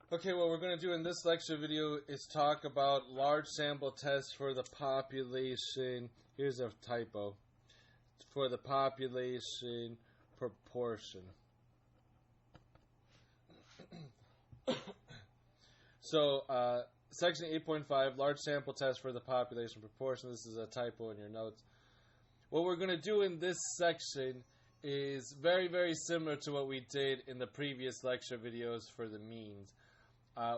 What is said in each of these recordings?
Okay, what we're going to do in this lecture video is talk about large sample tests for the population. Here's a typo. For the population proportion. So, section 8.5, large sample test for the population proportion. This is a typo in your notes. What we're going to do in this section is very, very similar to what we did in the previous lecture videos for the means.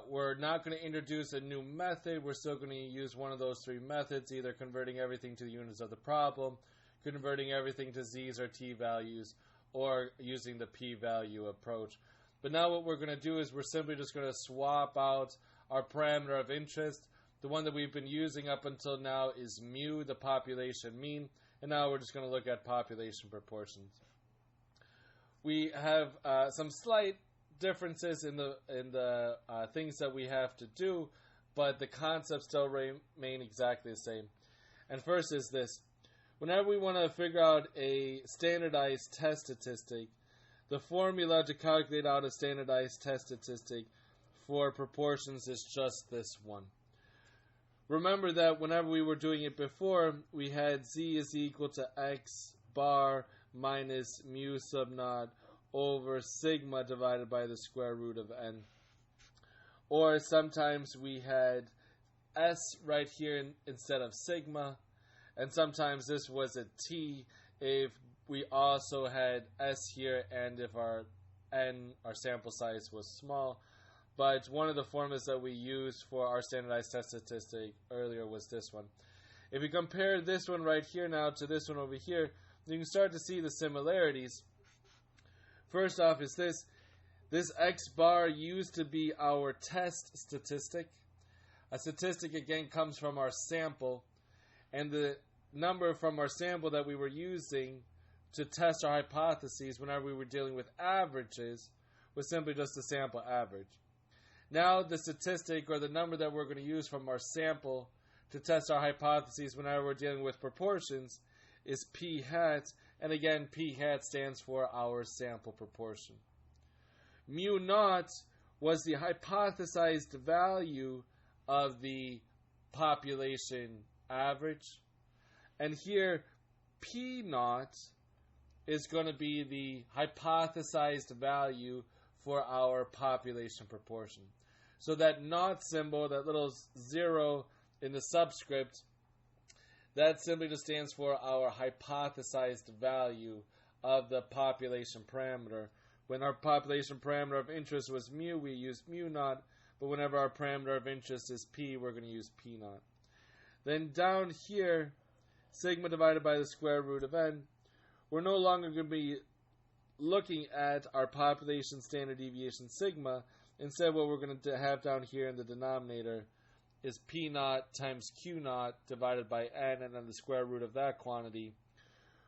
We're not going to introduce a new method. We're still going to use one of those three methods, either converting everything to the units of the problem, converting everything to z's or t values, or using the p-value approach. But now what we're going to do is we're simply just going to swap out our parameter of interest. The one that we've been using up until now is mu, the population mean, and now we're just going to look at population proportions. We have some slight differences in the things that we have to do, but the concepts still remain exactly the same. And first is this. Whenever we want to figure out a standardized test statistic, the formula to calculate out a standardized test statistic for proportions is just this one. Remember that whenever we were doing it before, we had z is equal to x bar minus mu sub naught over sigma divided by the square root of n. Or sometimes we had s right here instead of sigma, and sometimes this was a t if we also had s here and if our sample size was small. But one of the formulas that we used for our standardized test statistic earlier was this one. If you compare this one right here now to this one over here, you can start to see the similarities. First off is this x bar used to be our test statistic. A statistic again comes from our sample, and the number from our sample that we were using to test our hypotheses whenever we were dealing with averages was simply just the sample average. Now the statistic, or the number that we're going to use from our sample to test our hypotheses whenever we're dealing with proportions, is p hat, and again p hat stands for our sample proportion. Mu naught was the hypothesized value of the population average, and here p naught is going to be the hypothesized value for our population proportion. So that naught symbol, that little zero in the subscript, that simply just stands for our hypothesized value of the population parameter. When our population parameter of interest was mu, we used mu naught, but whenever our parameter of interest is p, we're going to use p naught. Then down here, sigma divided by the square root of n, we're no longer going to be looking at our population standard deviation sigma. Instead, what we're going to have down here in the denominator is p naught times q naught divided by n, and then the square root of that quantity,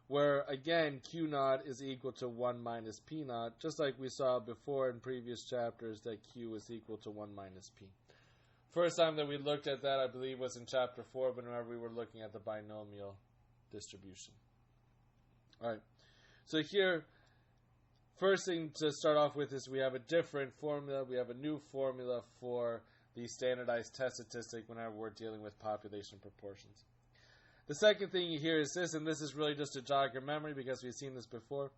where again q naught is equal to 1 minus p naught, just like we saw before in previous chapters that q is equal to 1 minus p. First time that we looked at that, I believe, was in chapter 4, whenever we were looking at the binomial distribution. Alright, so here, first thing to start off with is we have a different formula. We have a new formula for the standardized test statistic whenever we're dealing with population proportions. The second thing here is this, and this is really just to jog your memory because we've seen this before.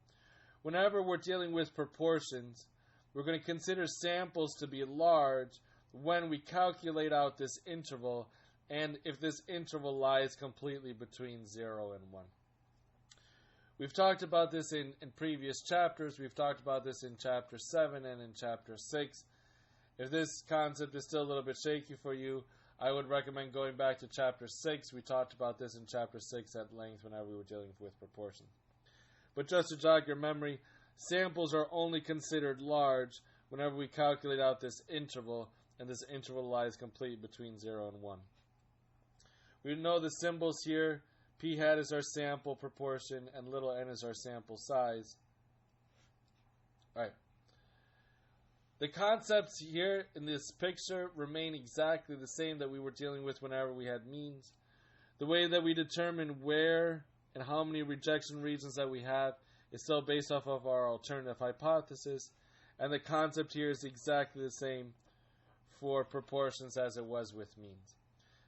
Whenever we're dealing with proportions, we're going to consider samples to be large when we calculate out this interval, and if this interval lies completely between 0 and 1. We've talked about this in previous chapters. We've talked about this in chapter 7 and in chapter 6. If this concept is still a little bit shaky for you, I would recommend going back to chapter 6. We talked about this in chapter 6 at length whenever we were dealing with proportions. But just to jog your memory, samples are only considered large whenever we calculate out this interval, and this interval lies completely between 0 and 1. We know the symbols here. P hat is our sample proportion, and little n is our sample size. Alright. The concepts here in this picture remain exactly the same that we were dealing with whenever we had means. The way that we determine where and how many rejection regions that we have is still based off of our alternative hypothesis, and the concept here is exactly the same for proportions as it was with means.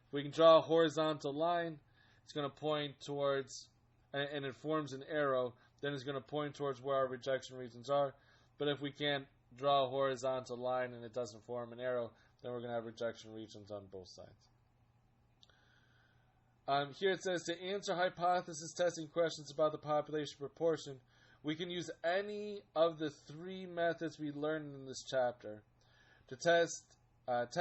If we can draw a horizontal line, it's going to point towards, and it forms an arrow, then it's going to point towards where our rejection regions are. But if we can't draw a horizontal line and it doesn't form an arrow, then we're going to have rejection regions on both sides. Here it says, to answer hypothesis testing questions about the population proportion, we can use any of the three methods we learned in this chapter to test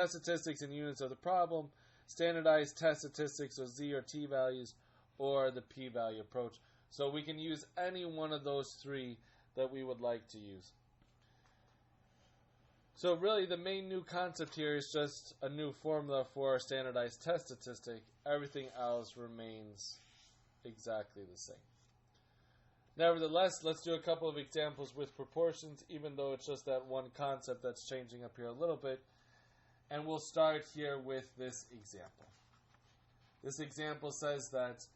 statistics in units of the problem, standardized test statistics or Z or T values, or the p-value approach. So we can use any one of those three that we would like to use. So really the main new concept here is just a new formula for a standardized test statistic. Everything else remains exactly the same. Nevertheless, let's do a couple of examples with proportions, even though it's just that one concept that's changing up here a little bit. And we'll start here with this example. This example says that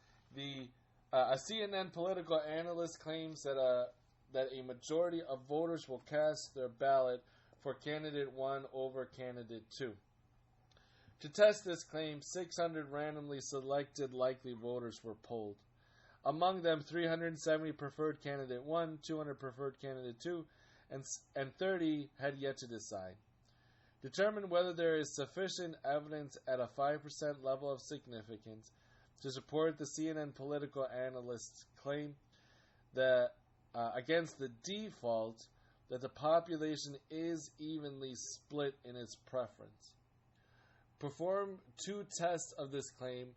a CNN political analyst claims that a majority of voters will cast their ballot for candidate 1 over candidate 2. To test this claim, 600 randomly selected likely voters were polled. Among them, 370 preferred candidate 1, 200 preferred candidate 2, and 30 had yet to decide. Determine whether there is sufficient evidence at a 5% level of significance to support the CNN political analyst's claim that against the default that the population is evenly split in its preference. Perform 2 tests of this claim,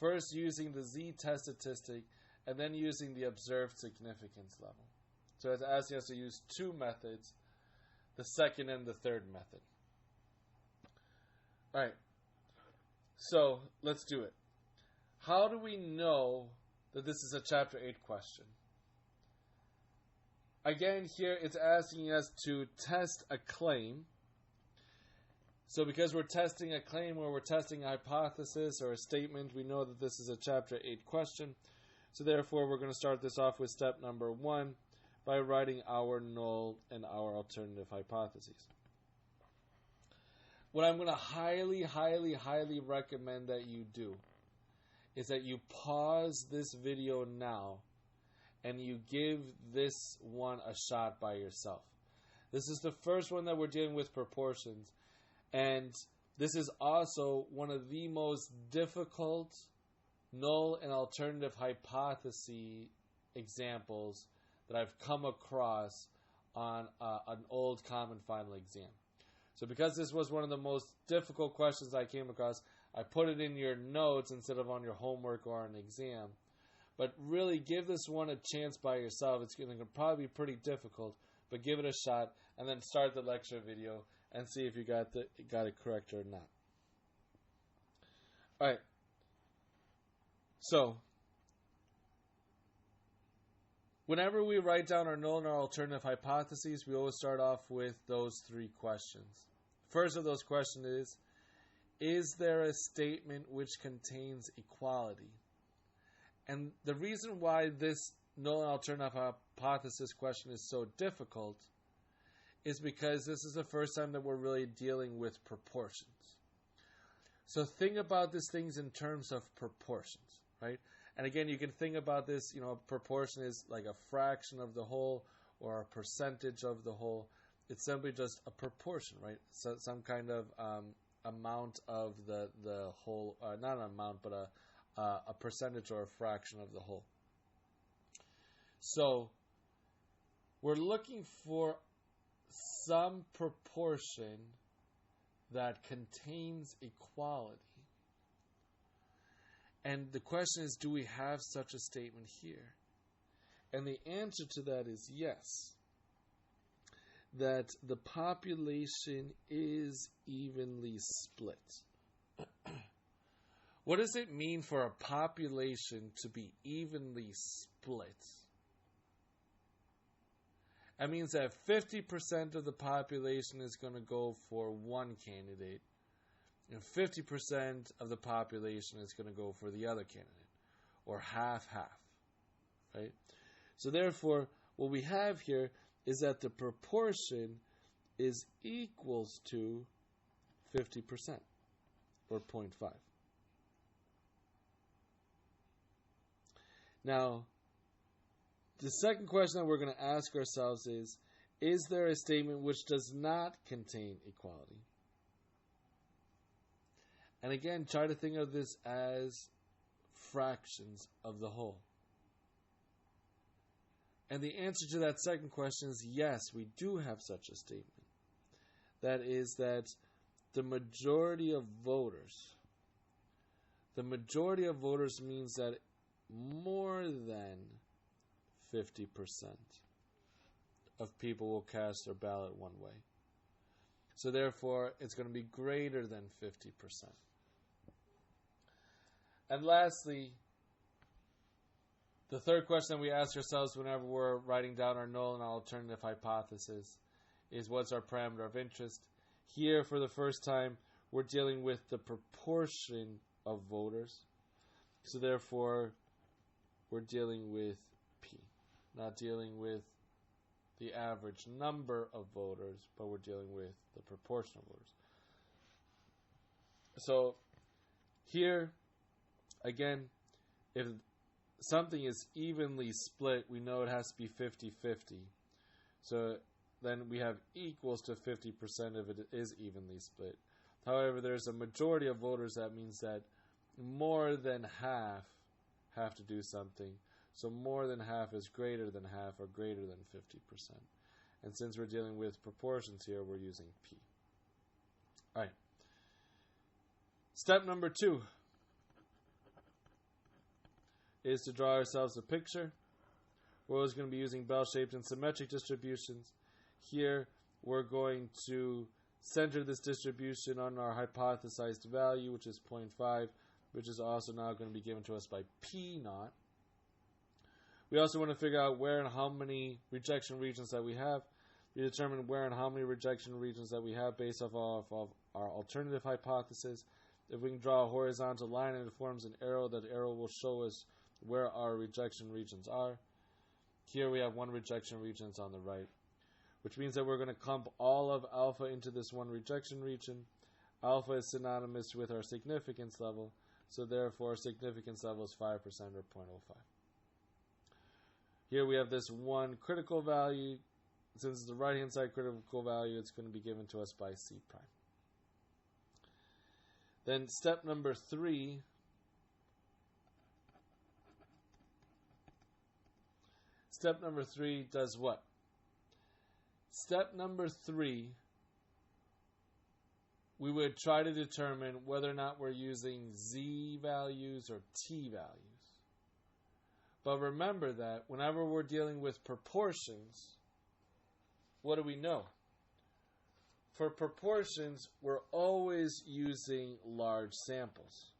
first using the Z test statistic and then using the observed significance level. So it's asking us to use 2 methods, the second and the third method. Alright, so let's do it. How do we know that this is a Chapter 8 question? Again, here it's asking us to test a claim. So because we're testing a claim or we're testing a hypothesis or a statement, we know that this is a Chapter 8 question. So therefore, we're going to start this off with step number 1 by writing our null and our alternative hypotheses. What I'm going to highly, highly, highly recommend that you do is that you pause this video now and you give this one a shot by yourself. This is the first one that we're dealing with proportions, and this is also one of the most difficult null and alternative hypothesis examples that I've come across on an old common final exam. So because this was one of the most difficult questions I came across, I put it in your notes instead of on your homework or an exam. But really give this one a chance by yourself. It's going to probably be pretty difficult, but give it a shot and then start the lecture video and see if you got it correct or not. Alright. So, whenever we write down our null and our alternative hypotheses, we always start off with those 3 questions. First of those questions is there a statement which contains equality? And the reason why this null and alternative hypothesis question is so difficult is because this is the first time that we're really dealing with proportions. So think about these things in terms of proportions, right? And again, you can think about this, proportion is like a fraction of the whole or a percentage of the whole. It's simply just a proportion, right? So some kind of amount of the whole, not an amount, but a percentage or a fraction of the whole. So we're looking for some proportion that contains equality. And the question is, do we have such a statement here? And the answer to that is yes. That the population is evenly split. What does it mean for a population to be evenly split? That means that 50% of the population is going to go for one candidate, and 50% of the population is going to go for the other candidate, or half-half, right? So therefore, what we have here is that the proportion is equals to 50%, or 0.5. Now, the second question that we're going to ask ourselves is there a statement which does not contain equality? And again, try to think of this as fractions of the whole. And the answer to that second question is yes, we do have such a statement. That is that the majority of voters means that more than 50% of people will cast their ballot one way. So therefore, it's going to be greater than 50%. And lastly, the third question we ask ourselves whenever we're writing down our null and alternative hypothesis is what's our parameter of interest? Here, for the first time, we're dealing with the proportion of voters. So therefore, we're dealing with P, not dealing with the average number of voters, but we're dealing with the proportion of voters. So here, again, if something is evenly split, we know it has to be 50-50. So then we have equals to 50% if it is evenly split. However, there's a majority of voters, that means that more than half have to do something. So more than half is greater than half or greater than 50%. And since we're dealing with proportions here, we're using P. All right. Step number 2 is to draw ourselves a picture. We're always going to be using bell-shaped and symmetric distributions. Here, we're going to center this distribution on our hypothesized value, which is 0.5, which is also now going to be given to us by P naught. We also want to figure out where and how many rejection regions that we have. We determine where and how many rejection regions that we have based off of our alternative hypothesis. If we can draw a horizontal line and it forms an arrow, that arrow will show us where our rejection regions are. Here we have one rejection region on the right, which means that we're going to clump all of alpha into this one rejection region. Alpha is synonymous with our significance level, so therefore significance level is 5% or 0.05. Here we have this one critical value. Since it's the right-hand side critical value, it's going to be given to us by C prime. Then step number 3 does what? Step number 3, we would try to determine whether or not we're using Z values or T values. But remember that whenever we're dealing with proportions, what do we know? For proportions, we're always using large samples.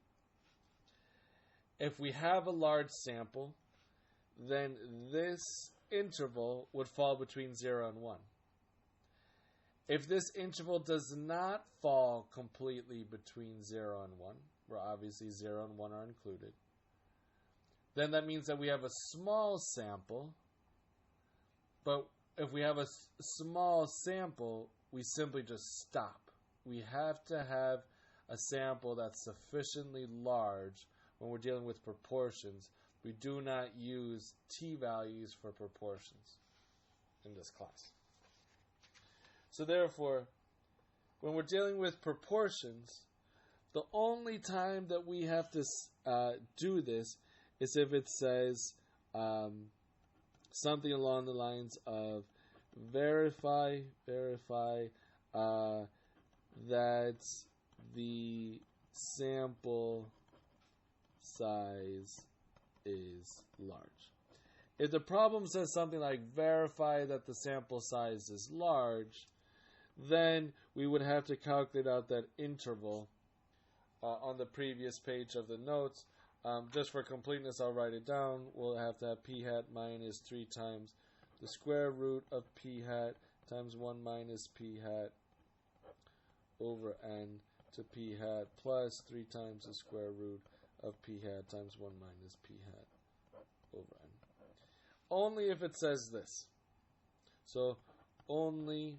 If we have a large sample, then this interval would fall between 0 and 1. If this interval does not fall completely between 0 and 1, where obviously 0 and 1 are included, then that means that we have a small sample. But if we have a small sample, we simply just stop. We have to have a sample that's sufficiently large when we're dealing with proportions. We do not use T values for proportions in this class. So therefore, when we're dealing with proportions, the only time that we have to do this is if it says something along the lines of verify that the sample size is large. If the problem says something like verify that the sample size is large, then we would have to calculate out that interval on the previous page of the notes. Just for completeness, I'll write it down. We'll have to have p hat minus 3 times the square root of p hat times 1 minus p hat over n to p hat plus 3 times the square root of p hat times 1 minus p hat over n. Only if it says this. So, only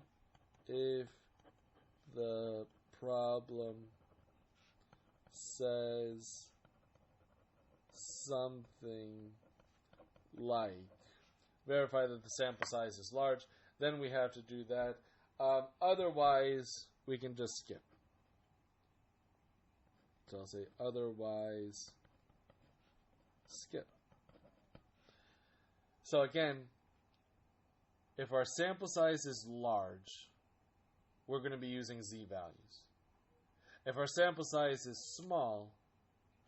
if the problem says something like verify that the sample size is large, then we have to do that. Otherwise, we can just skip. So I'll say otherwise skip. So again, if our sample size is large, we're going to be using z values. If our sample size is small,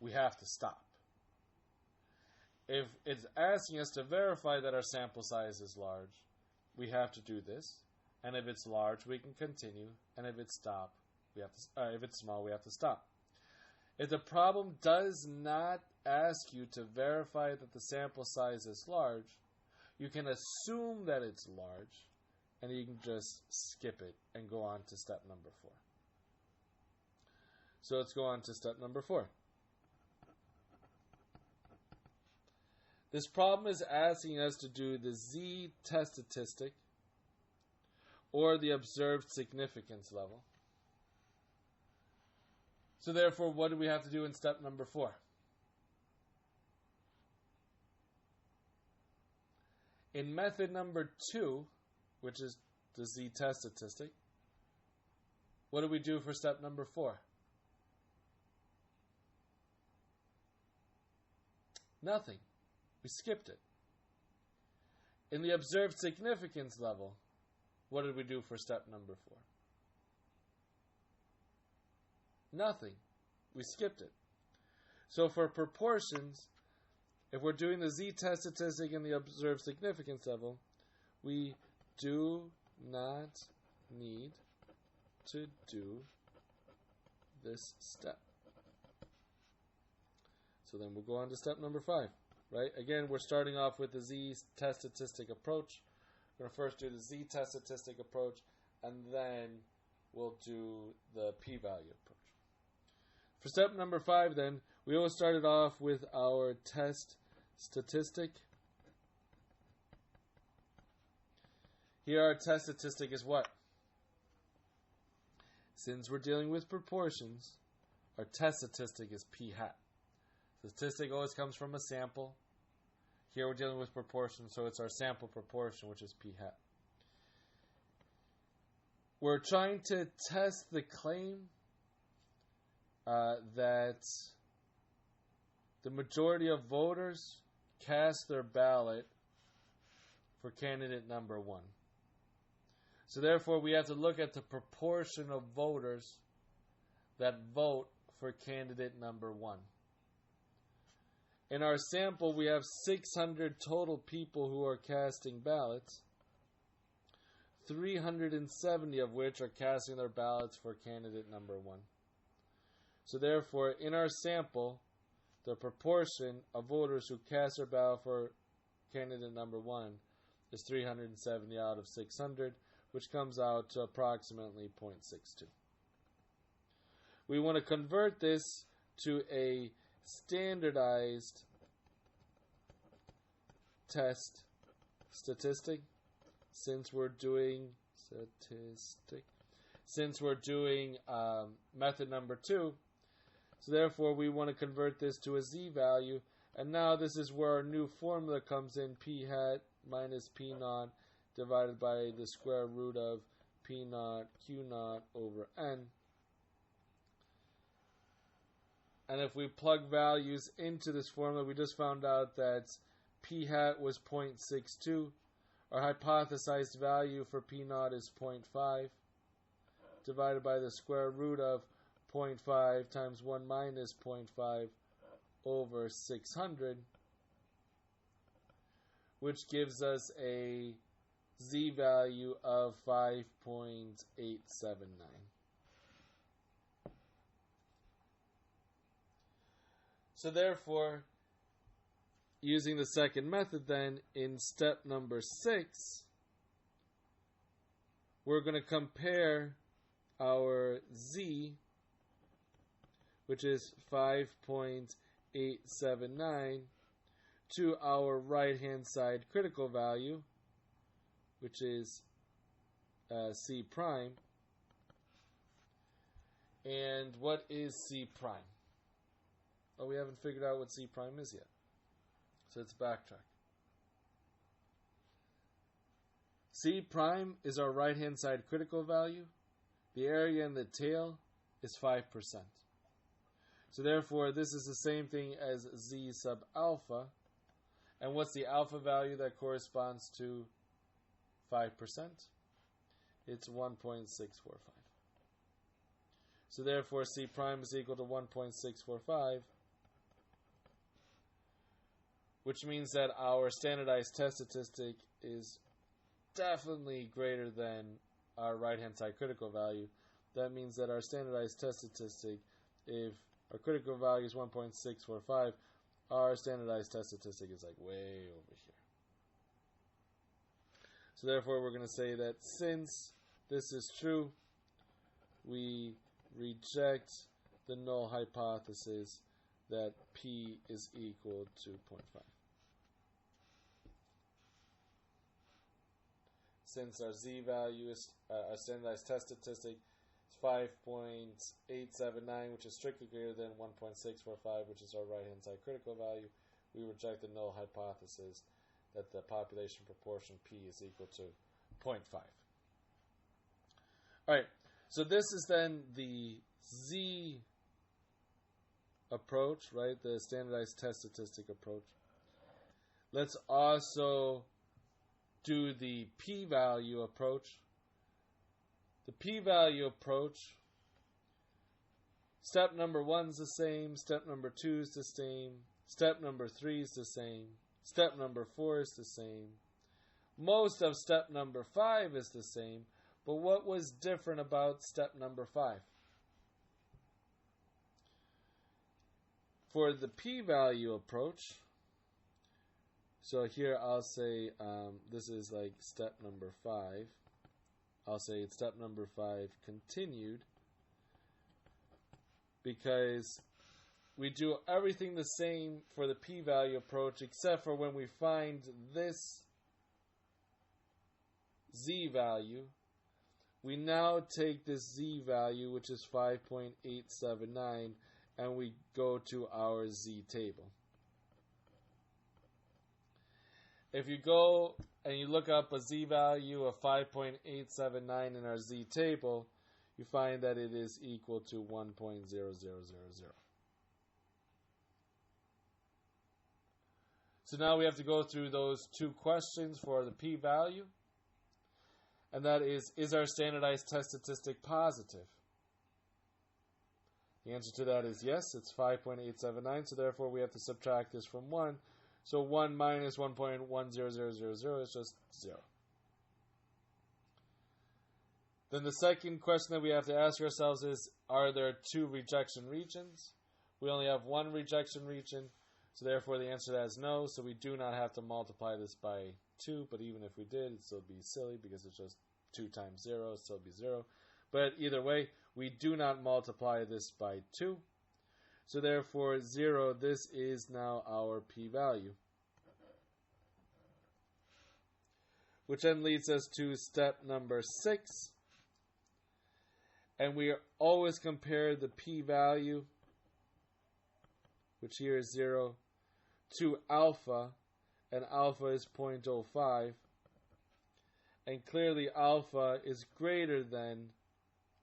we have to stop. If it's asking us to verify that our sample size is large, we have to do this. And if it's large, we can continue. And if it's if it's small, we have to stop. If the problem does not ask you to verify that the sample size is large, you can assume that it's large, and you can just skip it and go on to step number 4. So let's go on to step number 4. This problem is asking us to do the z-test statistic or the observed significance level. So therefore, what do we have to do in step number 4? In method number 2, which is the z-test statistic, what do we do for step number 4? Nothing. We skipped it. In the observed significance level, what did we do for step number 4? Nothing. We skipped it. So for proportions, if we're doing the z-test statistic in the observed significance level, we do not need to do this step. So then we'll go on to step number 5. Right? Again, we're starting off with the z-test statistic approach. We're going to first do the z-test statistic approach, and then we'll do the p-value approach. For step number 5, then, we always started off with our test statistic. Here our test statistic is what? Since we're dealing with proportions, our test statistic is p hat. The statistic always comes from a sample. Here we're dealing with proportion, so it's our sample proportion, which is p hat. We're trying to test the claim that the majority of voters cast their ballot for candidate number 1. So therefore, we have to look at the proportion of voters that vote for candidate number 1. In our sample, we have 600 total people who are casting ballots, 370 of which are casting their ballots for candidate number 1. So therefore, in our sample, the proportion of voters who cast their ballot for candidate number 1 is 370 out of 600, which comes out to approximately 0.62. We want to convert this to a standardized test statistic since we're doing method number 2. So therefore we want to convert this to a z value, and now this is where our new formula comes in, p hat minus p naught divided by the square root of p naught q naught over n. And if we plug values into this formula, we just found out that p hat was 0.62. Our hypothesized value for p naught is 0.5 divided by the square root of 0.5 times 1 minus 0.5 over 600, which gives us a z value of 5.879. So therefore, using the second method then, in step number 6, we're going to compare our z, which is 5.879, to our right-hand side critical value, which is C prime. And what is C prime? Oh, we haven't figured out what C prime is yet. So let's backtrack. C prime is our right-hand side critical value. The area in the tail is 5%. So therefore, this is the same thing as Z sub alpha. And what's the alpha value that corresponds to 5%? It's 1.645. So therefore, C prime is equal to 1.645, which means that our standardized test statistic is definitely greater than our right-hand side critical value. That means that our standardized test statistic, if our critical value is 1.645, our standardized test statistic is like way over here. So therefore, we're going to say that since this is true, we reject the null hypothesis that P is equal to 0.5. Since our Z value is our standardized test statistic is 5.879, which is strictly greater than 1.645, which is our right-hand side critical value, we reject the null hypothesis that the population proportion P is equal to 0.5. Alright, so this is then the Z approach, right? The standardized test statistic approach. Let's also do the p-value approach. The p-value approach, step number 1 is the same, step number 2 is the same, step number 3 is the same, step number 4 is the same. Most of step number 5 is the same, but what was different about step number 5? For the p-value approach, so here I'll say this is like step number 5. I'll say it's step number 5 continued, because we do everything the same for the p-value approach except for when we find this Z value, we now take this Z value, which is 5.879, and we go to our Z table. If you go and you look up a Z value of 5.879 in our Z table, you find that it is equal to 1.0000. So now we have to go through those two questions for the p-value. And that is our standardized test statistic positive? The answer to that is yes, it's 5.879, so therefore we have to subtract this from 1. So 1 minus 1.10000 is just 0. Then the second question that we have to ask ourselves is, are there two rejection regions? We only have one rejection region, so therefore the answer to that is no, so we do not have to multiply this by 2, but even if we did, it'd still be silly because it's just 2 times 0, it'd still be 0. But either way, we do not multiply this by 2. So therefore, 0, this is now our p-value. Which then leads us to step number 6. And we always compare the p-value, which here is 0, to alpha, and alpha is 0.05. And clearly alpha is greater than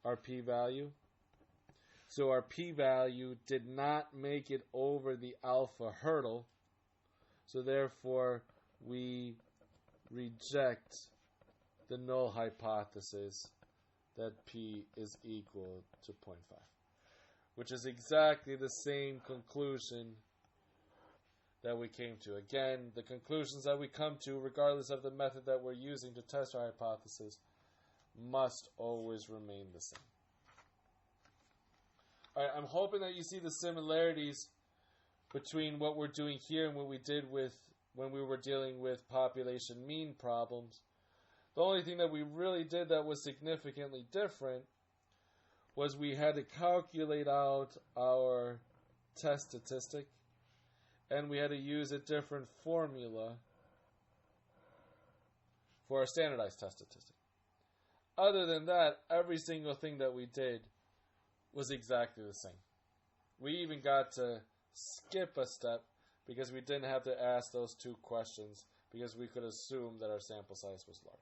our p-value. So our p-value did not make it over the alpha hurdle. So therefore, we reject the null hypothesis that p is equal to 0.5. Which is exactly the same conclusion that we came to. Again, the conclusions that we come to, regardless of the method that we're using to test our hypothesis, must always remain the same. Alright, I'm hoping that you see the similarities between what we're doing here and what we did with when we were dealing with population mean problems. The only thing that we really did that was significantly different was we had to calculate out our test statistic, and we had to use a different formula for our standardized test statistic. Other than that, every single thing that we did was exactly the same. We even got to skip a step because we didn't have to ask those two questions because we could assume that our sample size was large.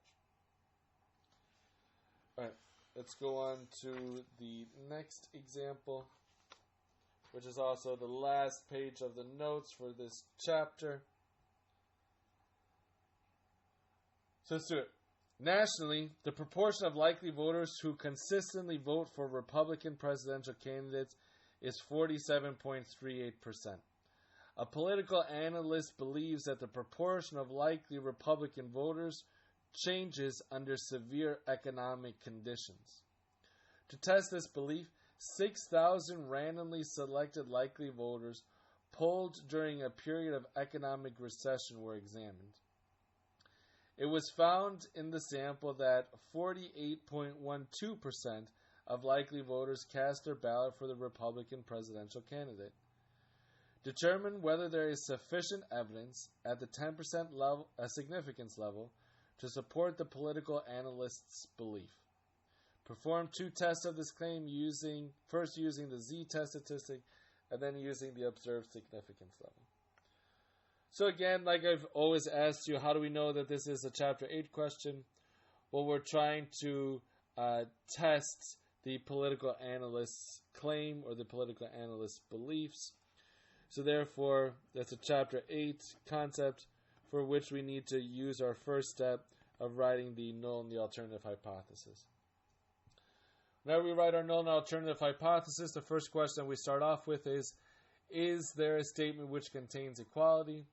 Alright, let's go on to the next example, which is also the last page of the notes for this chapter. So let's do it. Nationally, the proportion of likely voters who consistently vote for Republican presidential candidates is 47.38%. A political analyst believes that the proportion of likely Republican voters changes under severe economic conditions. To test this belief, 6,000 randomly selected likely voters polled during a period of economic recession were examined. It was found in the sample that 48.12% of likely voters cast their ballot for the Republican presidential candidate. Determine whether there is sufficient evidence at the 10% level, significance level to support the political analyst's belief. Perform two tests of this claim first using the z-test statistic and then using the observed significance level. So again, like I've always asked you, how do we know that this is a Chapter 8 question? Well, we're trying to test the political analyst's claim or the political analyst's beliefs. So therefore, that's a Chapter 8 concept for which we need to use our first step of writing the null and the alternative hypothesis. Whenever we write our null and alternative hypothesis, the first question we start off with is there a statement which contains equality?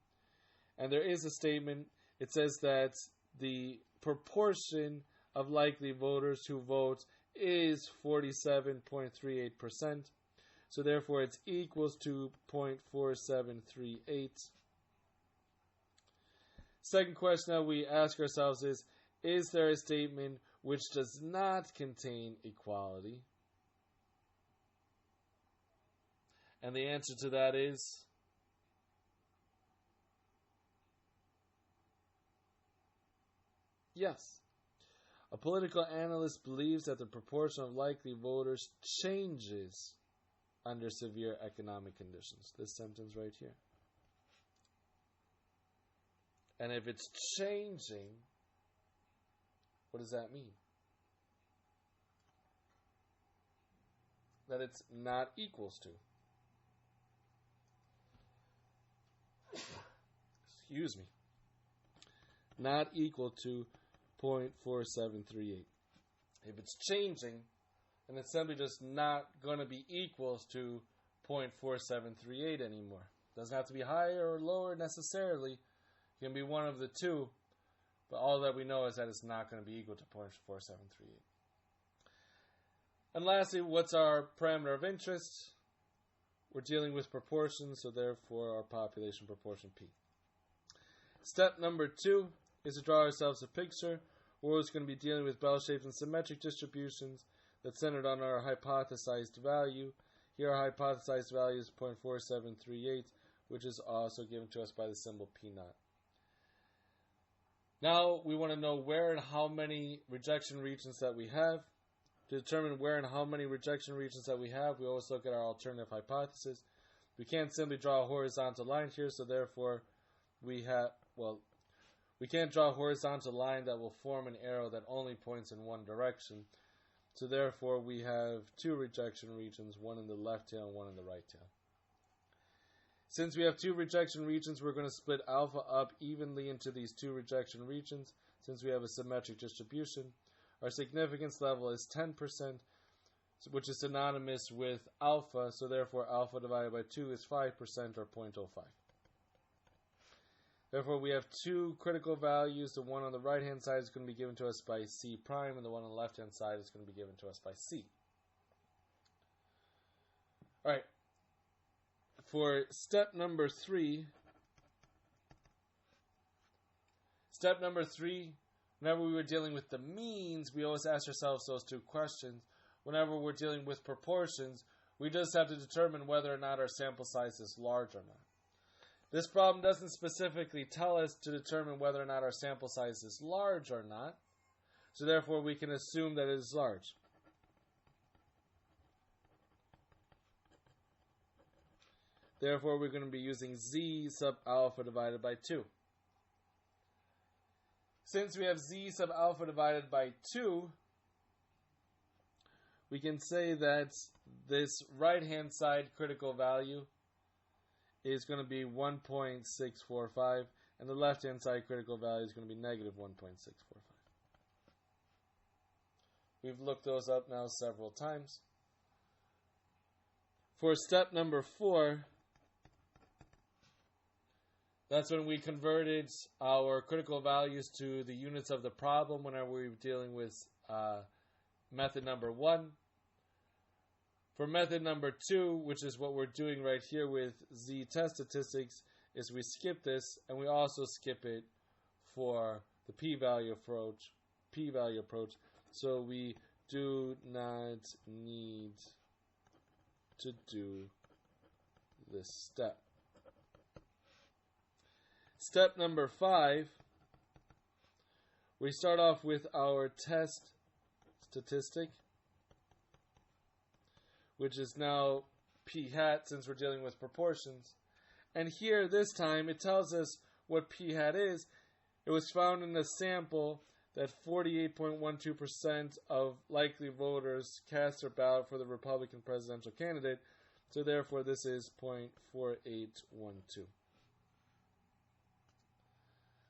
And there is a statement. It says that the proportion of likely voters who vote is 47.38%. So therefore it's equals to 0.4738. Second question that we ask ourselves is there a statement which does not contain equality? And the answer to that is yes. A political analyst believes that the proportion of likely voters changes under severe economic conditions. This sentence right here. And if it's changing, what does that mean? That it's not equals to. Excuse me. Not equal to 0.4738. If it's changing, then it's simply just not going to be equals to 0.4738 anymore. Doesn't have to be higher or lower necessarily. It can be one of the two, but all that we know is that it's not going to be equal to 0.4738. And lastly, what's our parameter of interest? We're dealing with proportions, so therefore our population proportion P. Step number 2 is to draw ourselves a picture. We're always going to be dealing with bell-shaped and symmetric distributions that's centered on our hypothesized value. Here our hypothesized value is 0.4738, which is also given to us by the symbol P naught. Now we want to know where and how many rejection regions that we have. To determine where and how many rejection regions that we have, we always look at our alternative hypothesis. We can't simply draw a horizontal line here, so therefore we can't draw a horizontal line that will form an arrow that only points in one direction. So therefore we have two rejection regions, one in the left tail and one in the right tail. Since we have two rejection regions, we're going to split alpha up evenly into these two rejection regions. Since we have a symmetric distribution, our significance level is 10%, which is synonymous with alpha, so therefore alpha divided by 2 is 5% or 0.05. Therefore, we have two critical values. The one on the right-hand side is going to be given to us by C prime, and the one on the left-hand side is going to be given to us by C. All right. For step number 3, whenever we were dealing with the means, we always ask ourselves those two questions. Whenever we're dealing with proportions, we just have to determine whether or not our sample size is large or not. This problem doesn't specifically tell us to determine whether or not our sample size is large or not, so therefore we can assume that it is large. Therefore, we're going to be using z sub alpha divided by 2. Since we have z sub alpha divided by 2, we can say that this right-hand side critical value is going to be 1.645, and the left-hand side critical value is going to be negative 1.645. We've looked those up now several times. For step number 4, that's when we converted our critical values to the units of the problem whenever we were dealing with method number 1. For method number 2, which is what we're doing right here with z-test statistics, is we skip this, and we also skip it for the p-value approach. So we do not need to do this step. Step number 5, we start off with our test statistic, which is now p hat since we're dealing with proportions. And here, this time, it tells us what p hat is. It was found in a sample that 48.12% of likely voters cast their ballot for the Republican presidential candidate. So therefore, this is 0.4812.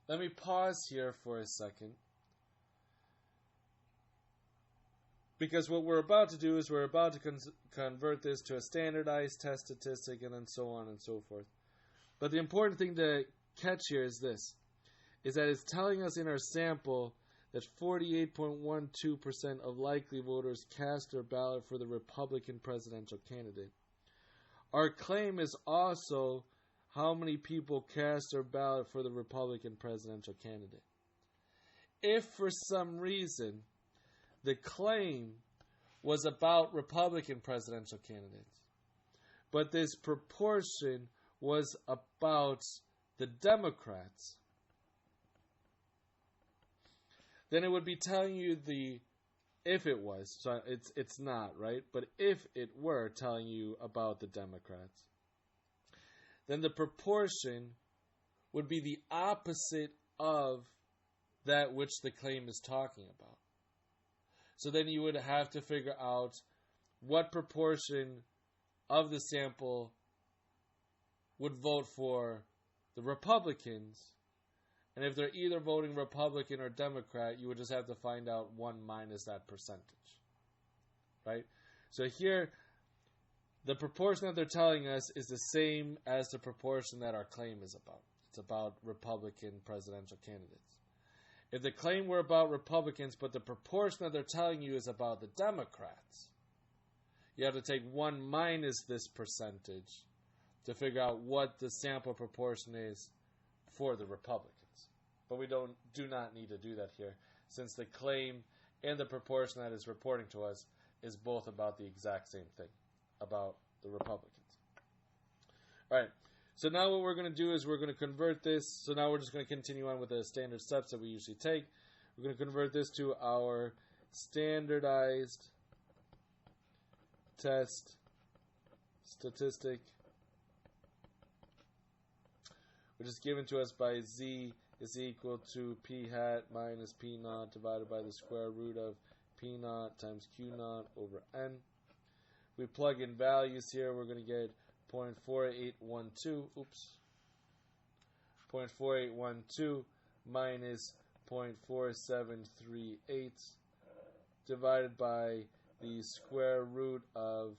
Let me pause here for a second, because what we're about to do is we're about to convert this to a standardized test statistic and then so on and so forth. But the important thing to catch here is this, is that it's telling us in our sample that 48.12% of likely voters cast their ballot for the Republican presidential candidate. Our claim is also how many people cast their ballot for the Republican presidential candidate. If for some reason the claim was about Republican presidential candidates, but this proportion was about the Democrats, then it would be telling you if it was, so it's not, right? But if it were telling you about the Democrats, then the proportion would be the opposite of that which the claim is talking about. So then you would have to figure out what proportion of the sample would vote for the Republicans. And if they're either voting Republican or Democrat, you would just have to find out 1 minus that percentage. Right? So here, the proportion that they're telling us is the same as the proportion that our claim is about. It's about Republican presidential candidates. If the claim were about Republicans, but the proportion that they're telling you is about the Democrats, you have to take 1 minus this percentage to figure out what the sample proportion is for the Republicans. But we do not need to do that here, since the claim and the proportion that is reporting to us is both about the exact same thing, about the Republicans. All right, so now what we're going to do is we're going to convert this. So now we're just going to continue on with the standard steps that we usually take. We're going to convert this to our standardized test statistic, which is given to us by z is equal to p hat minus p naught divided by the square root of p naught times q naught over n. We plug in values here. We're going to get 0.4812. 0.4812 minus 0.4738 divided by the square root of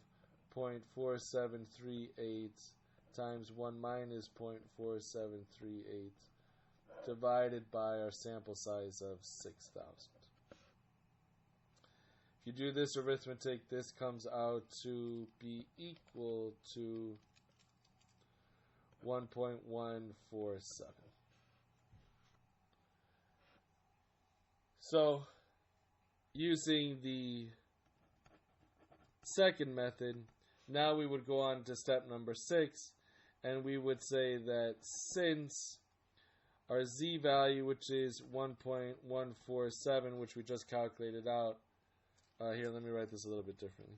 0.4738 times 1 minus 0.4738 divided by our sample size of 6,000. If you do this arithmetic, this comes out to be equal to 1.147. So, using the second method, now we would go on to step number 6, and we would say that since our z value, which is 1.147, which we just calculated out, here, let me write this a little bit differently.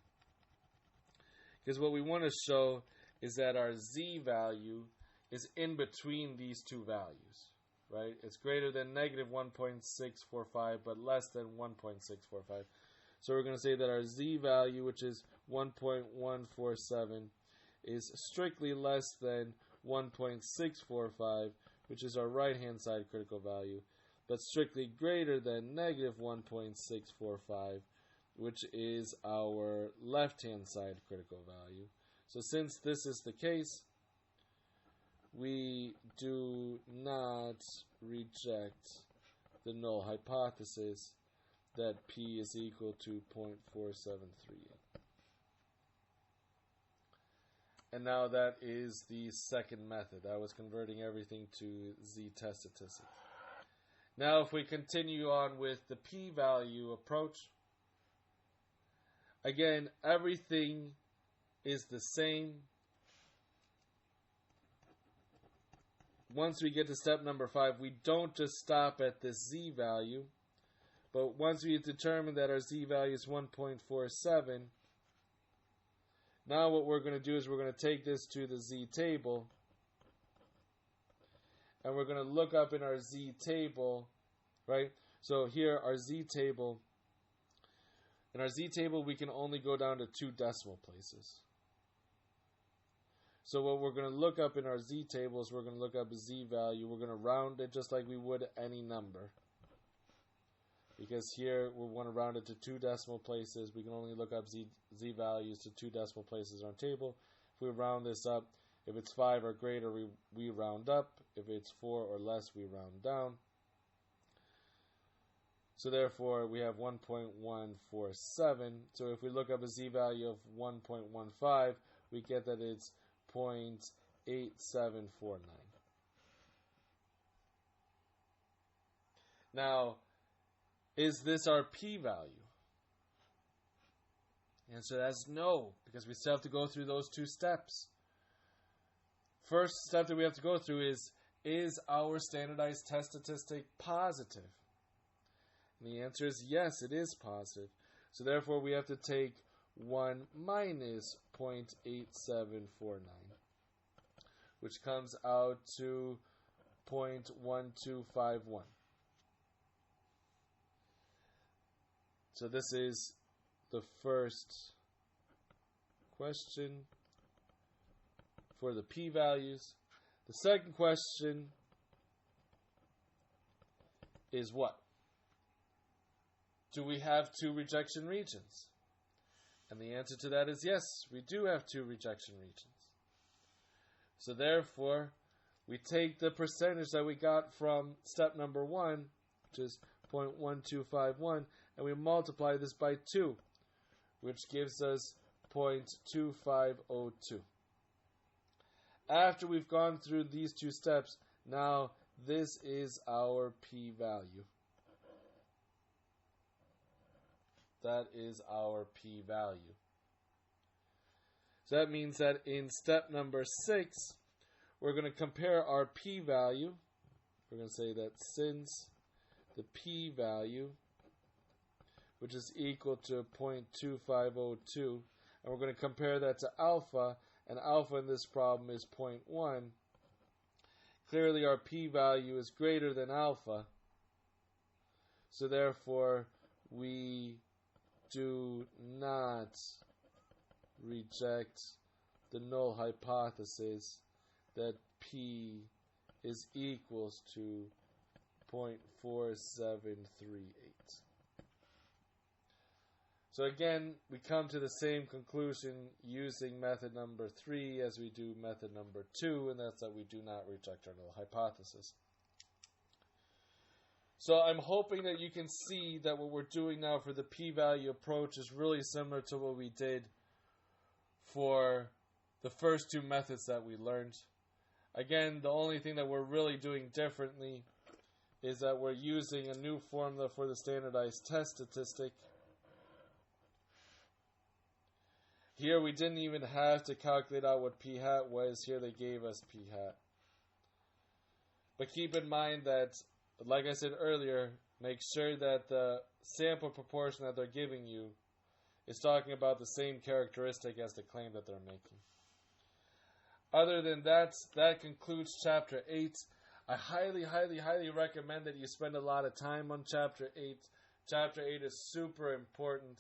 Because what we want to show is that our z value is in between these two values, right? It's greater than negative 1.645, but less than 1.645. So we're going to say that our z value, which is 1.147, is strictly less than 1.645, which is our right-hand side critical value, but strictly greater than negative 1.645, which is our left-hand side critical value. So since this is the case, we do not reject the null hypothesis that P is equal to 0.4738. And now that is the second method. I was converting everything to z-test statistic. Now if we continue on with the p-value approach, again, everything is the same. Once we get to step number 5, we don't just stop at this z value, but once we determine that our z value is 1.47, now what we're going to do is we're going to take this to the z table, and we're going to look up in our z table, right? So here, our z table, in our z table we can only go down to 2 decimal places. So what we're going to look up in our z table is we're going to look up a z value. We're going to round it just like we would any number. Because here we want to round it to 2 decimal places. We can only look up z values to 2 decimal places on our table. If we round this up, if it's 5 or greater, we round up. If it's 4 or less, we round down. So therefore, we have 1.147. So if we look up a z value of 1.15, we get that it's 0.8749. Now, is this our p-value? The answer is no, because we still have to go through those 2 steps. First step that we have to go through is our standardized test statistic positive? And the answer is yes, it is positive. So therefore, we have to take 1 minus 0.8749, which comes out to 0.1251. So this is the first question for the p-values. The second question is what? Do we have 2 rejection regions? And the answer to that is yes, we do have 2 rejection regions. So therefore, we take the percentage that we got from step number 1, which is 0.1251, and we multiply this by 2, which gives us 0.2502. After we've gone through these 2 steps, now this is our p-value. That is our p-value. So that means that in step number 6, we're going to compare our p-value. We're going to say that since the p-value, which is equal to 0.2502, and we're going to compare that to alpha, and alpha in this problem is 0.1. Clearly our p-value is greater than alpha, so therefore we do not reject the null hypothesis that p is equals to 0.4738. So again, we come to the same conclusion using method number 3 as we do method number 2, and that's that we do not reject our null hypothesis. So I'm hoping that you can see that what we're doing now for the p-value approach is really similar to what we did for the first 2 methods that we learned. Again, the only thing that we're really doing differently is that we're using a new formula for the standardized test statistic. Here we didn't even have to calculate out what p hat was. Here they gave us p hat. But keep in mind that, like I said earlier, make sure that the sample proportion that they're giving you is talking about the same characteristic as the claim that they're making. other than that, that concludes Chapter 8. I highly, highly, highly recommend that you spend a lot of time on Chapter 8. Chapter 8 is super important.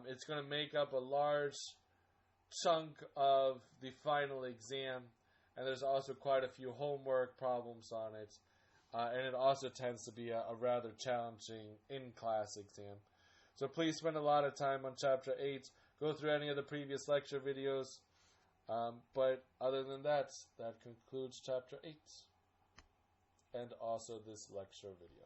It's going to make up a large chunk of the final exam, and there's also quite a few homework problems on it. And it also tends to be a rather challenging in-class exam. So please spend a lot of time on Chapter 8. Go through any of the previous lecture videos. But other than that, that concludes Chapter 8. And also this lecture video.